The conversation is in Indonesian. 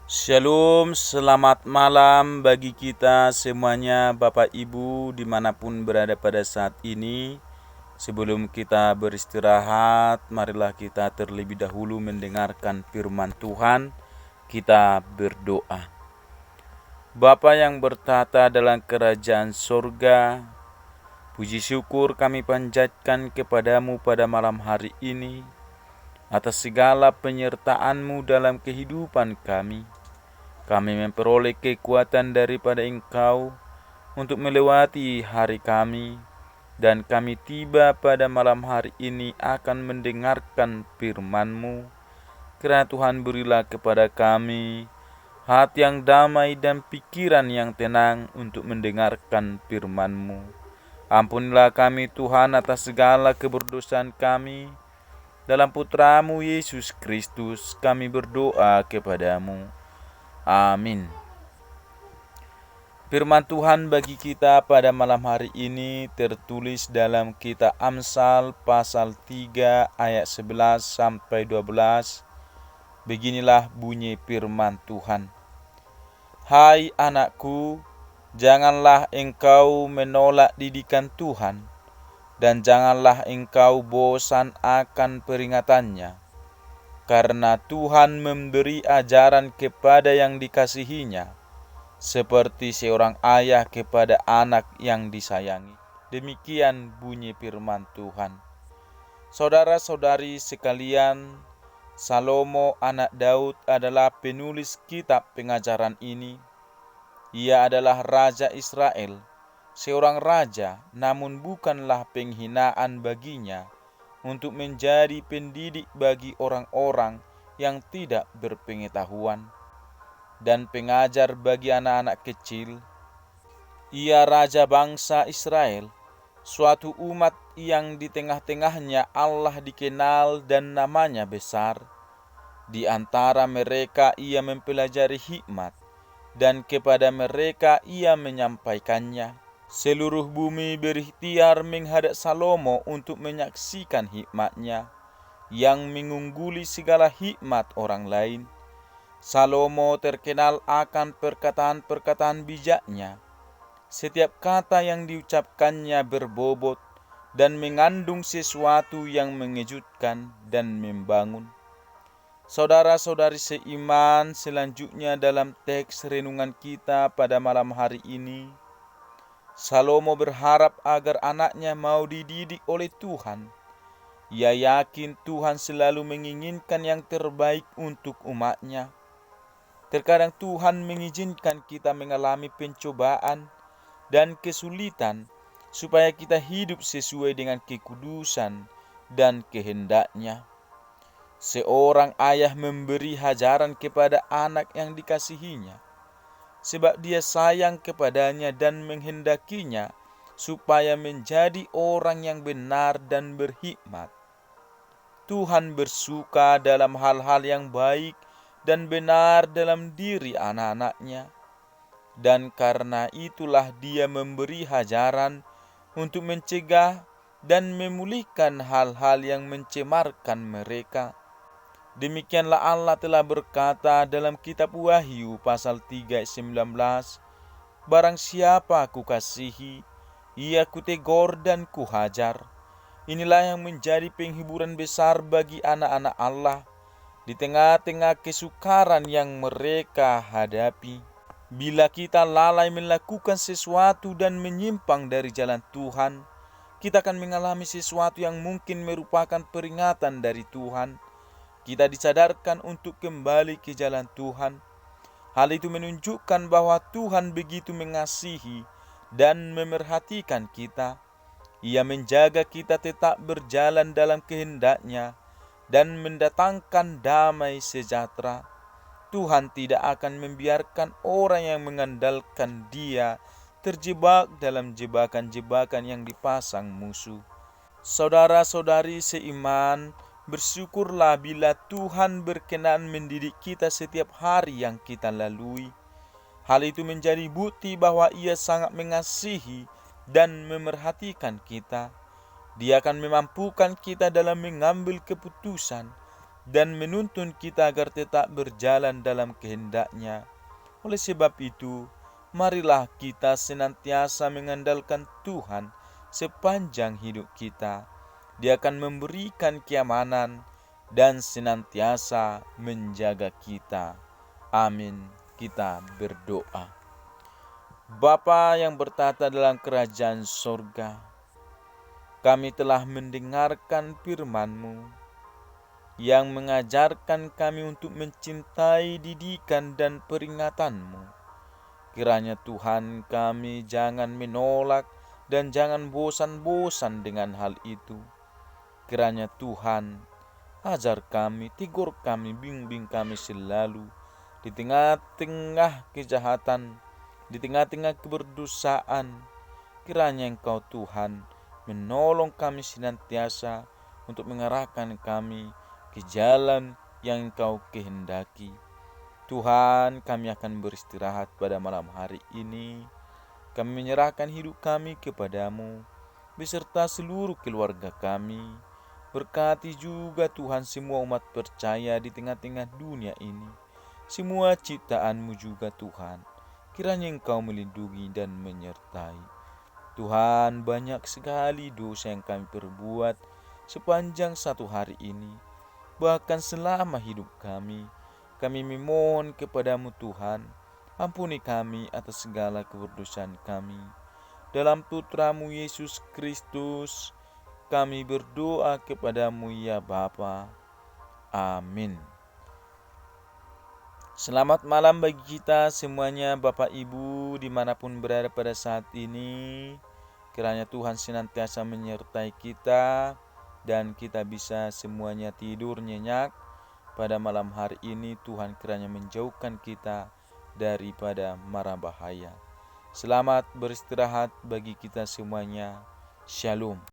Shalom, selamat malam bagi kita semuanya Bapak Ibu dimanapun berada pada saat ini. Sebelum kita beristirahat, marilah kita terlebih dahulu mendengarkan firman Tuhan. Kita berdoa. Bapa yang bertata dalam kerajaan sorga, puji syukur kami panjatkan kepadamu pada malam hari ini atas segala penyertaan-Mu dalam kehidupan kami. Kami memperoleh kekuatan daripada Engkau untuk melewati hari kami, dan kami tiba pada malam hari ini akan mendengarkan firman-Mu. Kiranya Tuhan berilah kepada kami hati yang damai dan pikiran yang tenang untuk mendengarkan firman-Mu. Ampunilah kami Tuhan atas segala keberdosaan kami. Dalam Putra-Mu Yesus Kristus kami berdoa kepadamu. Amin. Firman Tuhan bagi kita pada malam hari ini tertulis dalam kitab Amsal pasal 3 ayat 11 sampai 12. Beginilah bunyi firman Tuhan. Hai anakku, janganlah engkau menolak didikan Tuhan, dan janganlah engkau bosan akan peringatannya. Karena Tuhan memberi ajaran kepada yang dikasihinya, seperti seorang ayah kepada anak yang disayangi. Demikian bunyi firman Tuhan. Saudara-saudari sekalian, Salomo anak Daud adalah penulis kitab pengajaran ini. Ia adalah Raja Israel, seorang raja, namun bukanlah penghinaan baginya untuk menjadi pendidik bagi orang-orang yang tidak berpengetahuan dan pengajar bagi anak-anak kecil. Ia raja bangsa Israel, suatu umat yang di tengah-tengahnya Allah dikenal dan namanya besar. Di antara mereka ia mempelajari hikmat, dan kepada mereka ia menyampaikannya. Seluruh bumi berikhtiar menghadap Salomo untuk menyaksikan hikmatnya yang mengungguli segala hikmat orang lain. Salomo terkenal akan perkataan-perkataan bijaknya. Setiap kata yang diucapkannya berbobot dan mengandung sesuatu yang mengejutkan dan membangun. Saudara-saudari seiman, selanjutnya dalam teks renungan kita pada malam hari ini, Salomo berharap agar anaknya mau dididik oleh Tuhan. Ia yakin Tuhan selalu menginginkan yang terbaik untuk umatnya. Terkadang Tuhan mengizinkan kita mengalami pencobaan dan kesulitan supaya kita hidup sesuai dengan kekudusan dan kehendak-Nya. Seorang ayah memberi hajaran kepada anak yang dikasihinya, sebab dia sayang kepadanya dan menghendakinya supaya menjadi orang yang benar dan berhikmat. Tuhan bersuka dalam hal-hal yang baik dan benar dalam diri anak-anaknya, dan karena itulah dia memberi hajaran untuk mencegah dan memulihkan hal-hal yang mencemarkan mereka. Demikianlah Allah telah berkata dalam kitab Wahyu pasal 3 ayat 19, Barang siapa kukasihi, ia kutegur dan kuhajar. Inilah yang menjadi penghiburan besar bagi anak-anak Allah di tengah-tengah kesukaran yang mereka hadapi. Bila kita lalai melakukan sesuatu dan menyimpang dari jalan Tuhan, kita akan mengalami sesuatu yang mungkin merupakan peringatan dari Tuhan. Kita disadarkan untuk kembali ke jalan Tuhan. Hal itu menunjukkan bahwa Tuhan begitu mengasihi dan memerhatikan kita. Ia menjaga kita tetap berjalan dalam kehendak-Nya dan mendatangkan damai sejahtera. Tuhan tidak akan membiarkan orang yang mengandalkan Dia terjebak dalam jebakan-jebakan yang dipasang musuh. Saudara-saudari seiman, bersyukurlah bila Tuhan berkenan mendidik kita setiap hari yang kita lalui. Hal itu menjadi bukti bahwa Ia sangat mengasihi dan memerhatikan kita. Dia akan memampukan kita dalam mengambil keputusan dan menuntun kita agar tetap berjalan dalam kehendak-Nya. Oleh sebab itu, marilah kita senantiasa mengandalkan Tuhan sepanjang hidup kita. Dia akan memberikan keamanan dan senantiasa menjaga kita. Amin. Kita berdoa. Bapa yang bertata dalam kerajaan sorga, kami telah mendengarkan firman-Mu yang mengajarkan kami untuk mencintai didikan dan peringatan-Mu. Kiranya Tuhan, kami jangan menolak dan jangan bosan-bosan dengan hal itu. Kiranya Tuhan, ajar kami, tegur kami, bimbing kami selalu di tengah-tengah kejahatan, di tengah-tengah keberdosaan. Kiranya Engkau Tuhan menolong kami senantiasa untuk mengarahkan kami ke jalan yang Engkau kehendaki. Tuhan, kami akan beristirahat pada malam hari ini. Kami menyerahkan hidup kami kepadamu beserta seluruh keluarga kami. Berkati juga Tuhan semua umat percaya di tengah-tengah dunia ini. Semua ciptaan-Mu juga Tuhan. Kiranya Engkau melindungi dan menyertai. Tuhan, banyak sekali dosa yang kami perbuat sepanjang satu hari ini. Bahkan selama hidup kami memohon kepadamu Tuhan, ampuni kami atas segala keberdosaan kami. Dalam putra-Mu Yesus Kristus, kami berdoa kepadamu ya Bapa. Amin. Selamat malam bagi kita semuanya, Bapak Ibu dimanapun berada pada saat ini. Kiranya Tuhan senantiasa menyertai kita dan kita bisa semuanya tidur nyenyak pada malam hari ini. Tuhan kiranya menjauhkan kita daripada mara bahaya. Selamat beristirahat bagi kita semuanya. Shalom.